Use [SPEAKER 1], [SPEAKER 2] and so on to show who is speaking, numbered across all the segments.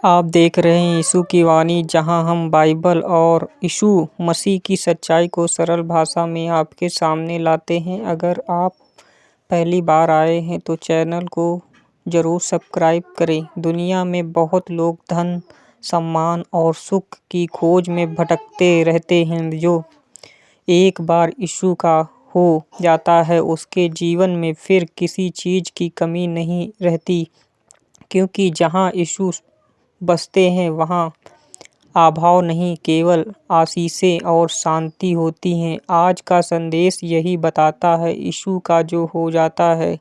[SPEAKER 1] आप देख रहे हैं यीशु की वाणी, जहां हम बाइबल और यीशु मसीह की सच्चाई को सरल भाषा में आपके सामने लाते हैं। अगर आप पहली बार आए हैं तो चैनल को ज़रूर सब्सक्राइब करें। दुनिया में बहुत लोग धन, सम्मान और सुख की खोज में भटकते रहते हैं। जो एक बार यीशु का हो जाता है, उसके जीवन में फिर किसी चीज़ की कमी नहीं रहती, क्योंकि जहाँ यीशु बसते हैं वहाँ अभाव नहीं, केवल आशीषें और शांति होती हैं। आज का संदेश यही बताता है, यीशु का जो हो जाता है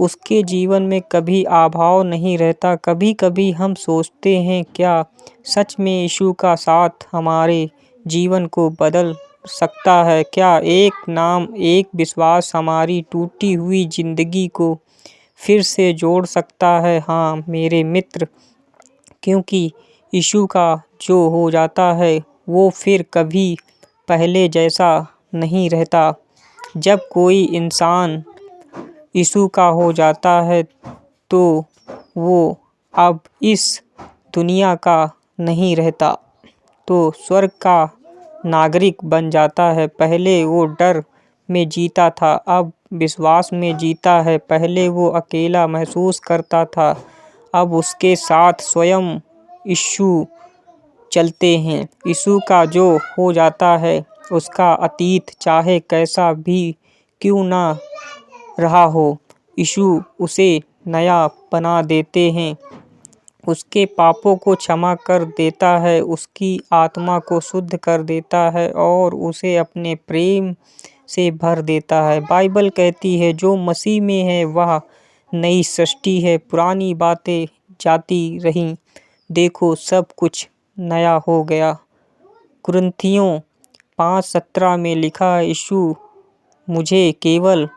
[SPEAKER 1] उसके जीवन में कभी अभाव नहीं रहता। कभी-कभी हम सोचते हैं, क्या सच में यीशु का साथ हमारे जीवन को बदल सकता है? क्या एक नाम, एक विश्वास हमारी टूटी हुई जिंदगी को फिर से जोड़ सकता है? हाँ मेरे मित्र, क्योंकि यीशु का जो हो जाता है वो फिर कभी पहले जैसा नहीं रहता। जब कोई इंसान यीशु का हो जाता है तो वो अब इस दुनिया का नहीं रहता, तो स्वर्ग का नागरिक बन जाता है। पहले वो डर में जीता था, अब विश्वास में जीता है। पहले वो अकेला महसूस करता था, अब उसके साथ स्वयं यीशु चलते हैं। यीशु का जो हो जाता है उसका अतीत चाहे कैसा भी क्यों ना रहा हो, यीशु उसे नया बना देते हैं। उसके पापों को क्षमा कर देता है, उसकी आत्मा को शुद्ध कर देता है और उसे अपने प्रेम से भर देता है। बाइबल कहती है, जो मसीह में है वह नई सृष्टि है, पुरानी बातें जाती रहीं, देखो सब कुछ नया हो गया। कुरिन्थियों 5:17 में लिखा है, यीशु मुझे केवल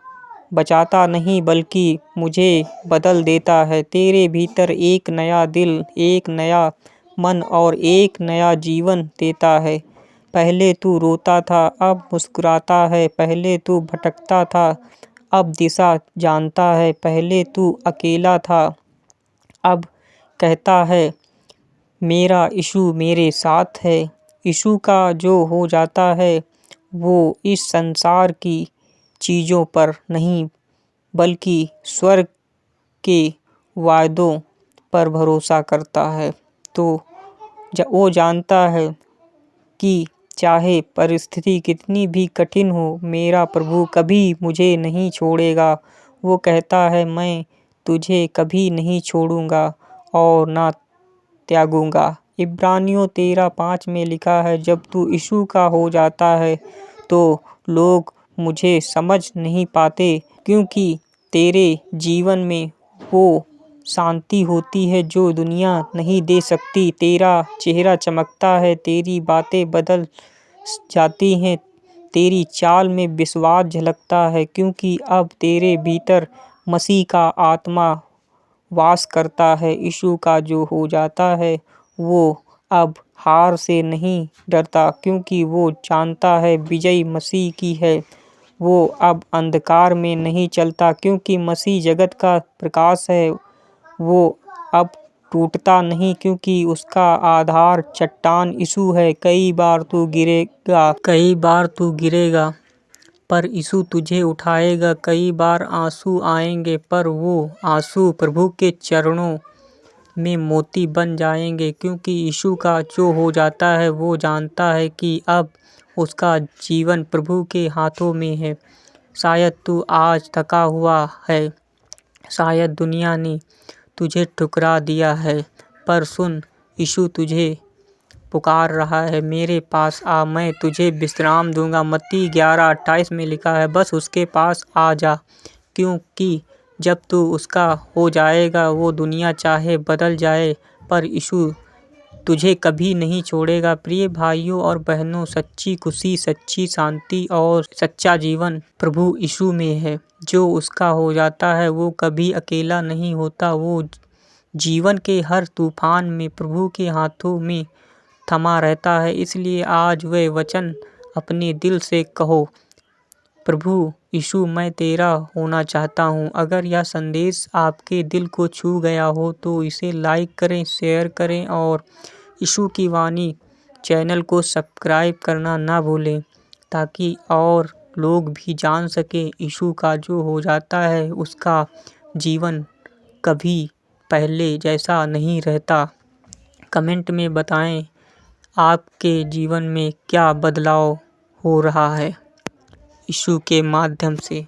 [SPEAKER 1] बचाता नहीं बल्कि मुझे बदल देता है। तेरे भीतर एक नया दिल, एक नया मन और एक नया जीवन देता है। पहले तू रोता था, अब मुस्कुराता है। पहले तू भटकता था, अब दिशा जानता है। पहले तू अकेला था, अब कहता है मेरा यीशु मेरे साथ है। यीशु का जो हो जाता है वो इस संसार की चीज़ों पर नहीं बल्कि स्वर्ग के वायदों पर भरोसा करता है। तो वो जानता है कि चाहे परिस्थिति कितनी भी कठिन हो, मेरा प्रभु कभी मुझे नहीं छोड़ेगा। वो कहता है, मैं तुझे कभी नहीं छोड़ूंगा और ना त्यागूंगा। इब्रानियों 13:5 में लिखा है, जब तू यीशु का हो जाता है तो लोग मुझे समझ नहीं पाते, क्योंकि तेरे जीवन में वो शांति होती है जो दुनिया नहीं दे सकती। तेरा चेहरा चमकता है, तेरी बातें बदल जाती हैं, तेरी चाल में विश्वास झलकता है, क्योंकि अब तेरे भीतर मसीह का आत्मा वास करता है। यीशु का जो हो जाता है वो अब हार से नहीं डरता, क्योंकि वो जानता है विजय मसीह की है। वो अब अंधकार में नहीं चलता, क्योंकि मसीह जगत का प्रकाश है। वो अब टूटता नहीं, क्योंकि उसका आधार चट्टान यीशु है। कई बार तू गिरेगा पर यीशु तुझे उठाएगा। कई बार आंसू आएंगे पर वो आंसू प्रभु के चरणों में मोती बन जाएंगे, क्योंकि यीशु का जो हो जाता है वो जानता है कि अब उसका जीवन प्रभु के हाथों में है। शायद तू आज थका हुआ है, शायद दुनिया ने तुझे ठुकरा दिया है, पर सुन, यीशु तुझे पुकार रहा है, मेरे पास आ, मैं तुझे विश्राम दूंगा। मत्ती 11:28 में लिखा है, बस उसके पास आ जा, क्योंकि जब तू उसका हो जाएगा वो दुनिया चाहे बदल जाए पर यीशु तुझे कभी नहीं छोड़ेगा। प्रिय भाइयों और बहनों, सच्ची खुशी, सच्ची शांति और सच्चा जीवन प्रभु यीशु में है। जो उसका हो जाता है वो कभी अकेला नहीं होता। वो जीवन के हर तूफान में प्रभु के हाथों में थमा रहता है। इसलिए आज वह वचन अपने दिल से कहो, प्रभु यीशु, मैं तेरा होना चाहता हूँ। अगर यह संदेश आपके दिल को छू गया हो तो इसे लाइक करें, शेयर करें और यीशु की वाणी चैनल को सब्सक्राइब करना ना भूलें, ताकि और लोग भी जान सकें यीशु का जो हो जाता है उसका जीवन कभी पहले जैसा नहीं रहता। कमेंट में बताएं आपके जीवन में क्या बदलाव हो रहा है यीशु के माध्यम से।